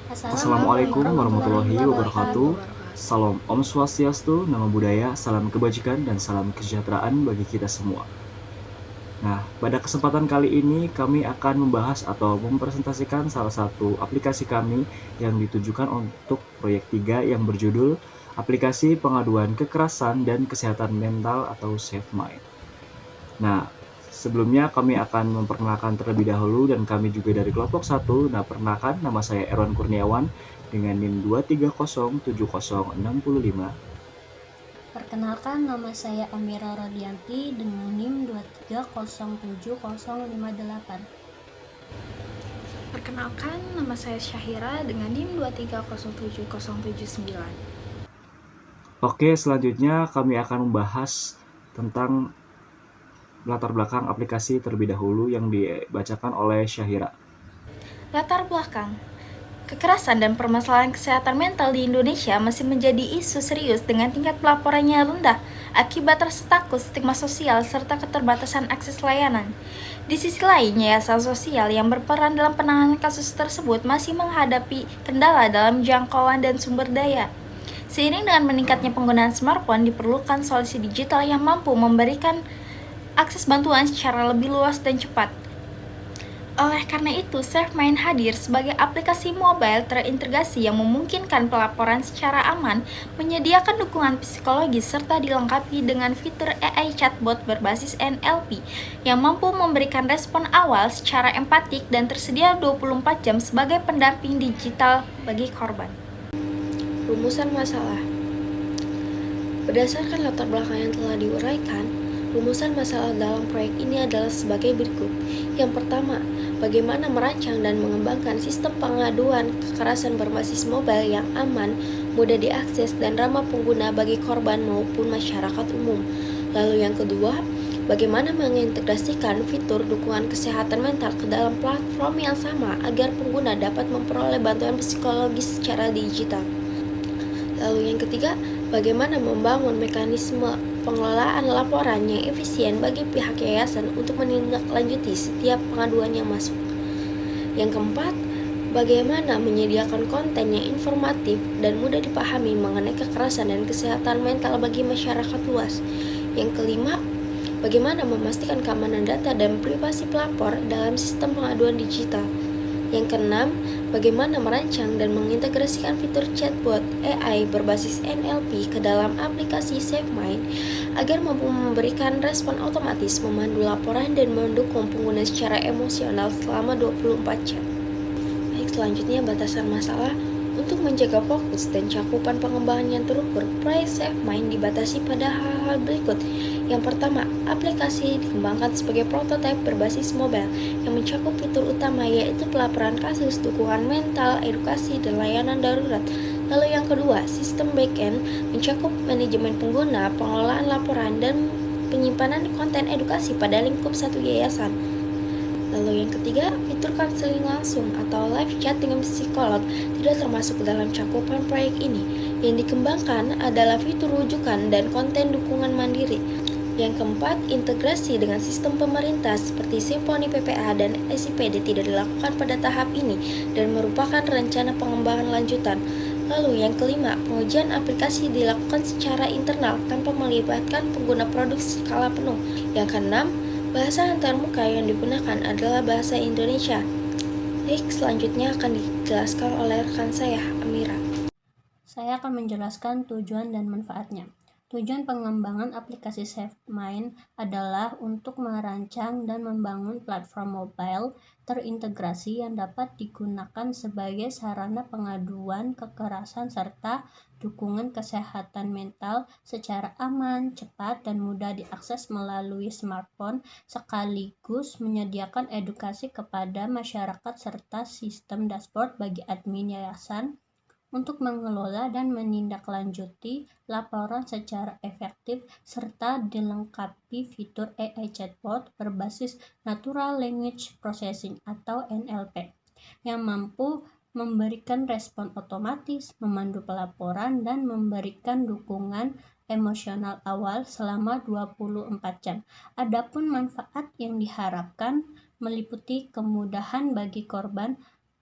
Assalamualaikum Assalamualaikum warahmatullahi warahmatullahi wabarakatuh. wabarakatuh. Salam Om Swastiastu, Namo Buddhaya, salam kebajikan dan salam kesejahteraan bagi kita semua. Nah, pada kesempatan kali ini kami akan membahas atau mempresentasikan salah satu aplikasi kami yang ditujukan untuk proyek 3 yang berjudul Aplikasi Pengaduan Kekerasan dan Kesehatan Mental atau SafeMind. Nah, sebelumnya kami akan memperkenalkan terlebih dahulu dan kami juga dari kelompok 1. Nah, perkenalkan nama saya Erwan Kurniawan dengan NIM 2307065. Perkenalkan, nama saya Amira Rodianti dengan NIM 2307058. Perkenalkan, nama saya Syahira dengan NIM 2307079. Oke, selanjutnya kami akan membahas tentang latar belakang aplikasi terlebih dahulu yang dibacakan oleh Syahira. Latar belakang. Kekerasan dan permasalahan kesehatan mental di Indonesia masih menjadi isu serius dengan tingkat pelaporannya rendah akibat rasa takut, stigma sosial, serta keterbatasan akses layanan. Di sisi lain, yayasan sosial yang berperan dalam penanganan kasus tersebut masih menghadapi kendala dalam jangkauan dan sumber daya. Seiring dengan meningkatnya penggunaan smartphone, diperlukan solusi digital yang mampu memberikan akses bantuan secara lebih luas dan cepat. Oleh karena itu, SafeMind hadir sebagai aplikasi mobile terintegrasi yang memungkinkan pelaporan secara aman, menyediakan dukungan psikologis, serta dilengkapi dengan fitur AI chatbot berbasis NLP yang mampu memberikan respon awal secara empatik dan tersedia 24 jam sebagai pendamping digital bagi korban. Rumusan masalah. Berdasarkan latar belakang yang telah diuraikan, rumusan masalah dalam proyek ini adalah sebagai berikut. Yang pertama, bagaimana merancang dan mengembangkan sistem pengaduan kekerasan berbasis mobile yang aman, mudah diakses, dan ramah pengguna bagi korban maupun masyarakat umum. Lalu yang kedua, bagaimana mengintegrasikan fitur dukungan kesehatan mental ke dalam platform yang sama agar pengguna dapat memperoleh bantuan psikologis secara digital. Lalu yang ketiga, bagaimana membangun mekanisme pengelolaan laporan yang efisien bagi pihak yayasan untuk menindaklanjuti setiap pengaduan yang masuk. Yang keempat, bagaimana menyediakan konten yang informatif dan mudah dipahami mengenai kekerasan dan kesehatan mental bagi masyarakat luas. Yang kelima, bagaimana memastikan keamanan data dan privasi pelapor dalam sistem pengaduan digital. Yang keenam, bagaimana merancang dan mengintegrasikan fitur chatbot AI berbasis NLP ke dalam aplikasi SafeMind agar mampu memberikan respon otomatis, memandu laporan, dan mendukung pengguna secara emosional selama 24 jam. Baik, selanjutnya batasan masalah. Untuk menjaga fokus dan cakupan pengembangan yang terukur, proyek SafeMind dibatasi pada hal-hal berikut. Yang pertama, aplikasi dikembangkan sebagai prototipe berbasis mobile yang mencakup fitur utama yaitu pelaporan kasus, dukungan mental, edukasi, dan layanan darurat. Lalu yang kedua, sistem backend mencakup manajemen pengguna, pengelolaan laporan, dan penyimpanan konten edukasi pada lingkup satu yayasan. Lalu yang ketiga, fitur konseling langsung atau live chat dengan psikolog tidak termasuk dalam cakupan proyek ini. Yang dikembangkan adalah fitur rujukan dan konten dukungan mandiri. Yang keempat, integrasi dengan sistem pemerintah seperti Simponi PPA dan SIPD tidak dilakukan pada tahap ini dan merupakan rencana pengembangan lanjutan. Lalu yang kelima, pengujian aplikasi dilakukan secara internal tanpa melibatkan pengguna produk skala penuh. Yang keenam, bahasa antarmuka yang digunakan adalah bahasa Indonesia. Baik, selanjutnya akan dijelaskan oleh rekan saya, Amira. Saya akan menjelaskan tujuan dan manfaatnya. Tujuan pengembangan aplikasi SafeMind adalah untuk merancang dan membangun platform mobile terintegrasi yang dapat digunakan sebagai sarana pengaduan kekerasan serta dukungan kesehatan mental secara aman, cepat, dan mudah diakses melalui smartphone, sekaligus menyediakan edukasi kepada masyarakat serta sistem dashboard bagi admin yayasan untuk mengelola dan menindaklanjuti laporan secara efektif serta dilengkapi fitur AI chatbot berbasis Natural Language Processing atau NLP yang mampu memberikan respon otomatis, memandu pelaporan, dan memberikan dukungan emosional awal selama 24 jam. Adapun manfaat yang diharapkan meliputi kemudahan bagi korban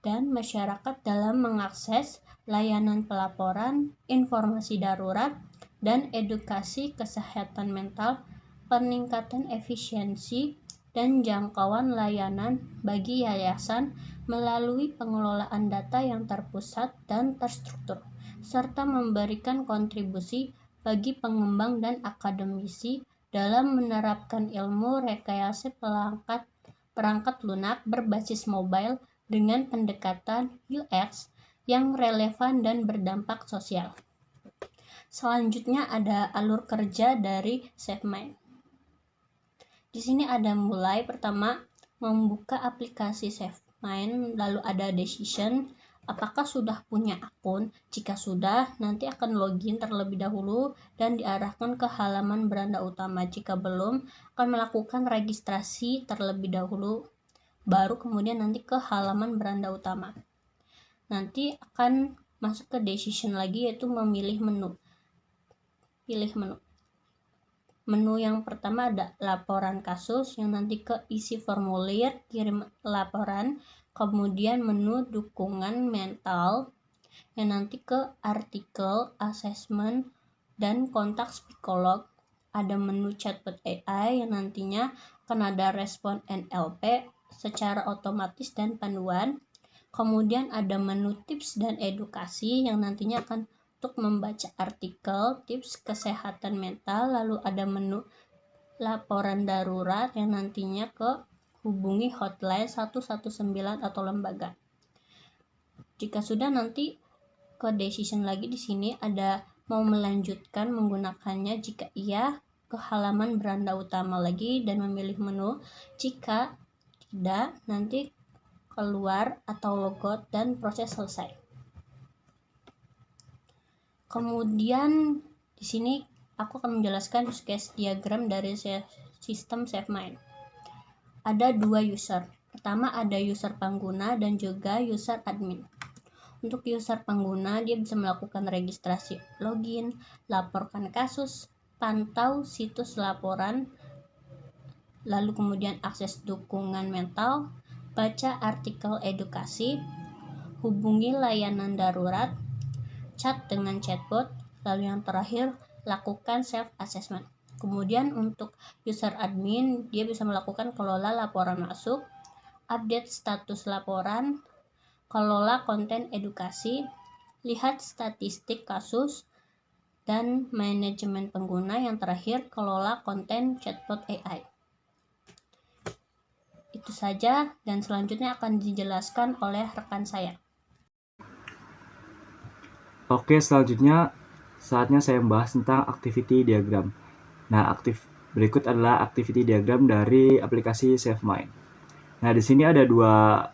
dan masyarakat dalam mengakses layanan pelaporan, informasi darurat, dan edukasi kesehatan mental, peningkatan efisiensi dan jangkauan layanan bagi yayasan melalui pengelolaan data yang terpusat dan terstruktur, serta memberikan kontribusi bagi pengembang dan akademisi dalam menerapkan ilmu rekayasa perangkat lunak berbasis mobile dengan pendekatan UX yang relevan dan berdampak sosial. Selanjutnya ada alur kerja dari SafeMind. Di sini ada mulai pertama membuka aplikasi SafeMind, lalu ada decision, apakah sudah punya akun? Jika sudah, nanti akan login terlebih dahulu dan diarahkan ke halaman beranda utama. Jika belum, akan melakukan registrasi terlebih dahulu, baru kemudian nanti ke halaman beranda utama. Nanti akan masuk ke decision lagi, yaitu memilih menu. Pilih menu. Menu yang pertama ada laporan kasus, yang nanti ke isi formulir, kirim laporan. Kemudian menu dukungan mental, yang nanti ke artikel, assessment, dan kontak psikolog. Ada menu chatbot AI yang nantinya akan ada respon NLP secara otomatis dan panduan. Kemudian ada menu tips dan edukasi yang nantinya akan untuk membaca artikel, tips kesehatan mental. Lalu ada menu laporan darurat yang nantinya ke hubungi hotline 119 atau lembaga. Jika sudah, nanti ke decision lagi. Di sini ada mau melanjutkan menggunakannya. Jika iya, ke halaman beranda utama lagi dan memilih menu. Jika tidak, nanti keluar atau logout dan proses selesai. Kemudian di sini aku akan menjelaskan use case diagram dari sistem SafeMind. Ada dua user. Pertama ada user pengguna dan juga user admin. Untuk user pengguna, dia bisa melakukan registrasi login, laporkan kasus, pantau situs laporan, lalu kemudian akses dukungan mental, baca artikel edukasi, hubungi layanan darurat, chat dengan chatbot, lalu yang terakhir lakukan self-assessment. Kemudian untuk user admin, dia bisa melakukan kelola laporan masuk, update status laporan, kelola konten edukasi, lihat statistik kasus, dan manajemen pengguna. Yang terakhir, kelola konten chatbot AI. Itu saja, dan selanjutnya akan dijelaskan oleh rekan saya. Oke, selanjutnya saatnya saya membahas tentang activity diagram. Nah, berikut adalah activity diagram dari aplikasi SafeMind. Nah, di sini ada dua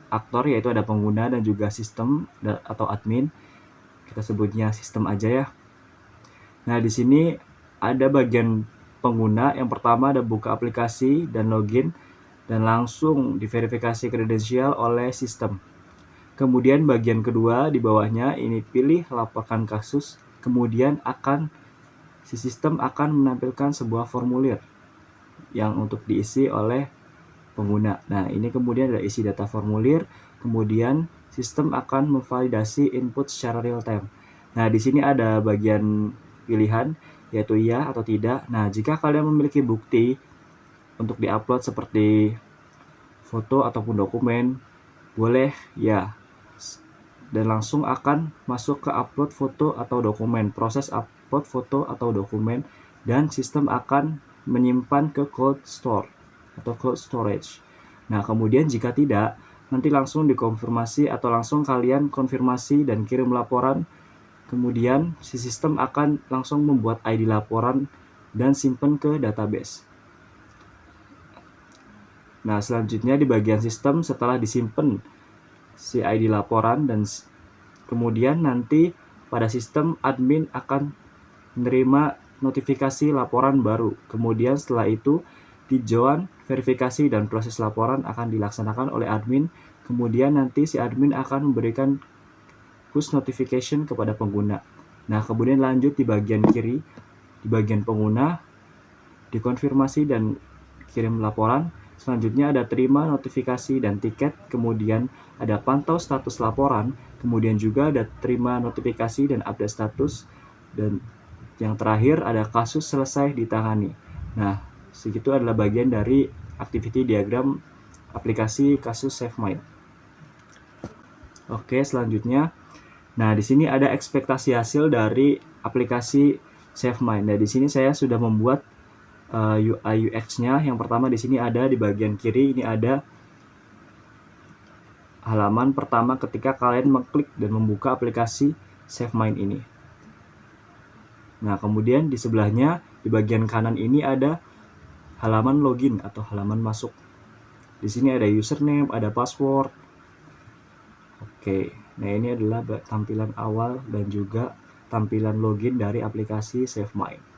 aktor, yaitu ada pengguna dan juga sistem atau admin. Kita sebutnya sistem aja ya. Nah, di sini ada bagian pengguna. Yang pertama ada buka aplikasi dan login dan langsung diverifikasi kredensial oleh sistem. Kemudian bagian kedua di bawahnya ini pilih laporkan kasus. Kemudian si sistem akan menampilkan sebuah formulir yang untuk diisi oleh pengguna. Nah, ini kemudian ada isi data formulir. Kemudian sistem akan memvalidasi input secara real time. Nah, di sini ada bagian pilihan, yaitu iya atau tidak. Nah, jika kalian memiliki bukti untuk diupload seperti foto ataupun dokumen, boleh ya, dan langsung akan masuk ke upload foto atau dokumen, proses upload foto atau dokumen, dan sistem akan menyimpan ke cold store atau cloud storage. Nah, kemudian jika tidak, nanti langsung dikonfirmasi atau langsung kalian konfirmasi dan kirim laporan. Kemudian si sistem akan langsung membuat ID laporan dan simpan ke database. Nah, selanjutnya di bagian sistem, setelah disimpan si ID laporan dan kemudian nanti pada sistem admin akan menerima notifikasi laporan baru. Kemudian setelah itu dijoin verifikasi dan proses laporan akan dilaksanakan oleh admin. Kemudian nanti si admin akan memberikan push notification kepada pengguna. Nah, kemudian lanjut di bagian kiri, di bagian pengguna, dikonfirmasi dan kirim laporan. Selanjutnya ada terima notifikasi dan tiket, kemudian ada pantau status laporan, kemudian juga ada terima notifikasi dan update status, dan yang terakhir ada kasus selesai ditangani. Nah, segitu adalah bagian dari activity diagram aplikasi kasus SafeMind. Oke, selanjutnya, nah di sini ada ekspektasi hasil dari aplikasi SafeMind. Nah, di sini saya sudah membuat UI UX-nya. Yang pertama di sini ada di bagian kiri, ini ada halaman pertama ketika kalian mengklik dan membuka aplikasi SafeMind ini. Nah, kemudian di sebelahnya di bagian kanan ini ada halaman login atau halaman masuk. Di sini ada username, ada password. Oke, nah ini adalah tampilan awal dan juga tampilan login dari aplikasi SafeMind.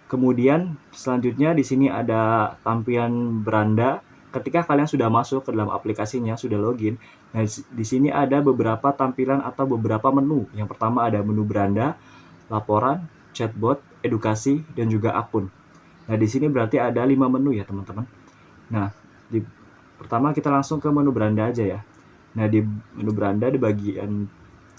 Kemudian selanjutnya di sini ada tampilan beranda. Ketika kalian sudah masuk ke dalam aplikasinya, sudah login, nah di sini ada beberapa tampilan atau beberapa menu. Yang pertama ada menu beranda, laporan, chatbot, edukasi, dan juga akun. Nah, di sini berarti ada 5 menu ya, teman-teman. Nah, pertama kita langsung ke menu beranda aja ya. Nah, di menu beranda di bagian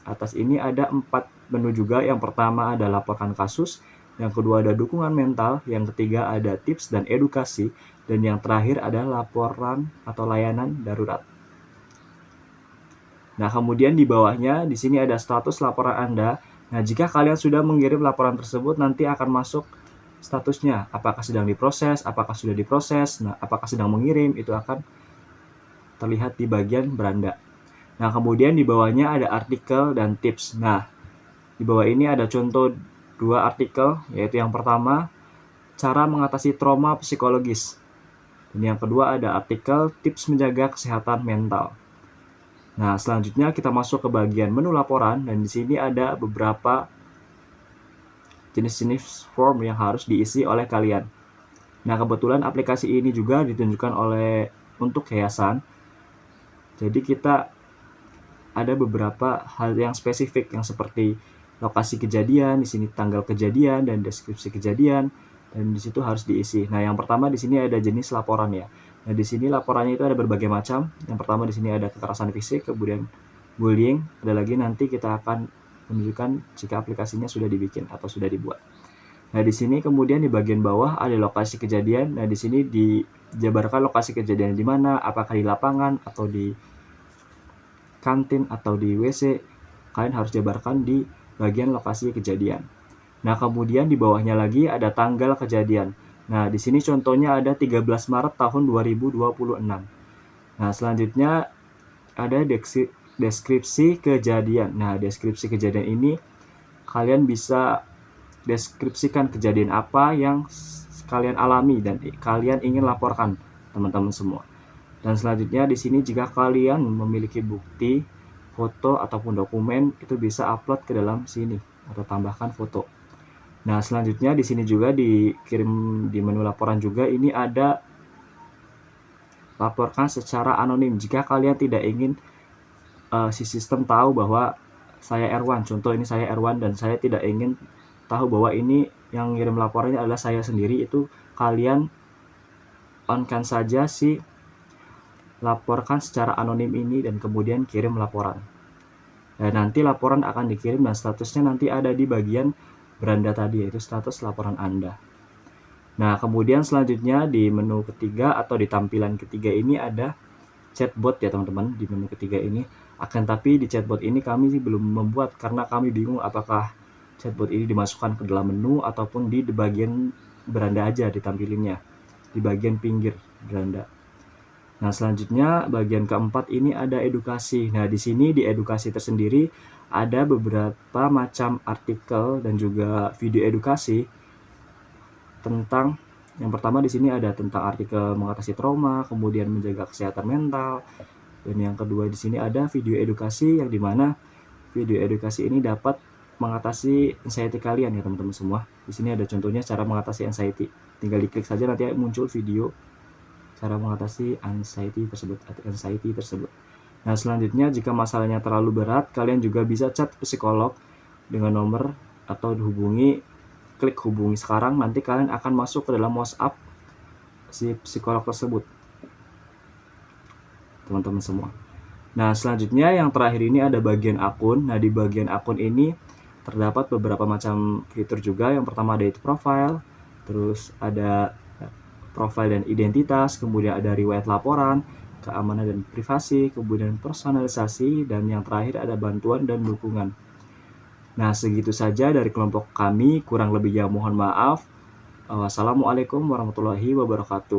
atas ini ada 4 menu juga. Yang pertama ada laporkan kasus, yang kedua ada dukungan mental, yang ketiga ada tips dan edukasi, dan yang terakhir ada laporan atau layanan darurat. Nah, kemudian di bawahnya di sini ada status laporan Anda. Nah, jika kalian sudah mengirim laporan tersebut, nanti akan masuk statusnya, apakah sedang diproses, apakah sudah diproses, nah apakah sedang mengirim, itu akan terlihat di bagian beranda. Nah, kemudian di bawahnya ada artikel dan tips. Nah, di bawah ini ada contoh 2 artikel, yaitu yang pertama, cara mengatasi trauma psikologis. Dan yang kedua ada artikel tips menjaga kesehatan mental. Nah, selanjutnya kita masuk ke bagian menu laporan, dan di sini ada beberapa jenis-jenis form yang harus diisi oleh kalian. Nah, kebetulan aplikasi ini juga ditunjukkan untuk yayasan. Jadi kita ada beberapa hal yang spesifik yang seperti lokasi kejadian, di sini tanggal kejadian dan deskripsi kejadian, dan di situ harus diisi. Nah, yang pertama di sini ada jenis laporan ya. Nah, di sini laporannya itu ada berbagai macam. Yang pertama di sini ada kekerasan fisik, kemudian bullying, ada lagi nanti kita akan menunjukkan jika aplikasinya sudah dibikin atau sudah dibuat. Nah, di sini kemudian di bagian bawah ada lokasi kejadian. Nah, di sini dijabarkan lokasi kejadian di mana, apakah di lapangan atau di kantin atau di WC. Kalian harus jabarkan di bagian lokasi kejadian. Nah, kemudian di bawahnya lagi ada tanggal kejadian. Nah, di sini contohnya ada 13 Maret tahun 2026. Nah, selanjutnya ada deskripsi kejadian. Nah, deskripsi kejadian ini kalian bisa deskripsikan kejadian apa yang kalian alami dan kalian ingin laporkan, teman-teman semua. Dan selanjutnya di sini jika kalian memiliki bukti, foto ataupun dokumen, itu bisa upload ke dalam sini atau tambahkan foto. Nah, selanjutnya di sini juga dikirim di menu laporan juga ini ada laporkan secara anonim. Jika kalian tidak ingin si sistem tahu bahwa saya Erwan, contoh ini saya Erwan dan saya tidak ingin tahu bahwa ini yang ngirim laporannya adalah saya sendiri, itu kalian on-kan saja si laporkan secara anonim ini dan kemudian kirim laporan. Dan nanti laporan akan dikirim dan statusnya nanti ada di bagian beranda tadi, yaitu status laporan Anda. Nah, kemudian selanjutnya di menu ketiga atau di tampilan ketiga ini ada chatbot ya teman-teman, di menu ketiga ini. Akan tapi di chatbot ini kami belum membuat karena kami bingung apakah chatbot ini dimasukkan ke dalam menu ataupun di bagian beranda aja ditampilinnya, di bagian pinggir beranda. Nah, selanjutnya bagian keempat ini ada edukasi. Nah, di sini di edukasi tersendiri ada beberapa macam artikel dan juga video edukasi tentang, yang pertama di sini ada tentang artikel mengatasi trauma, kemudian menjaga kesehatan mental, dan yang kedua di sini ada video edukasi yang dimana video edukasi ini dapat mengatasi anxiety kalian ya teman-teman semua. Di sini ada contohnya cara mengatasi anxiety. Tinggal diklik saja nanti muncul video cara mengatasi anxiety tersebut. Nah, selanjutnya jika masalahnya terlalu berat, kalian juga bisa chat psikolog dengan nomor atau klik hubungi sekarang, nanti kalian akan masuk ke dalam WhatsApp si psikolog tersebut, teman-teman semua. Nah, selanjutnya yang terakhir ini ada bagian akun. Nah, di bagian akun ini terdapat beberapa macam fitur juga. Yang pertama ada itu profile, terus ada profile dan identitas, kemudian ada riwayat laporan, keamanan dan privasi, kemudian personalisasi, dan yang terakhir ada bantuan dan dukungan. Nah, segitu saja dari kelompok kami, kurang lebihnya mohon maaf. Wassalamualaikum warahmatullahi wabarakatuh.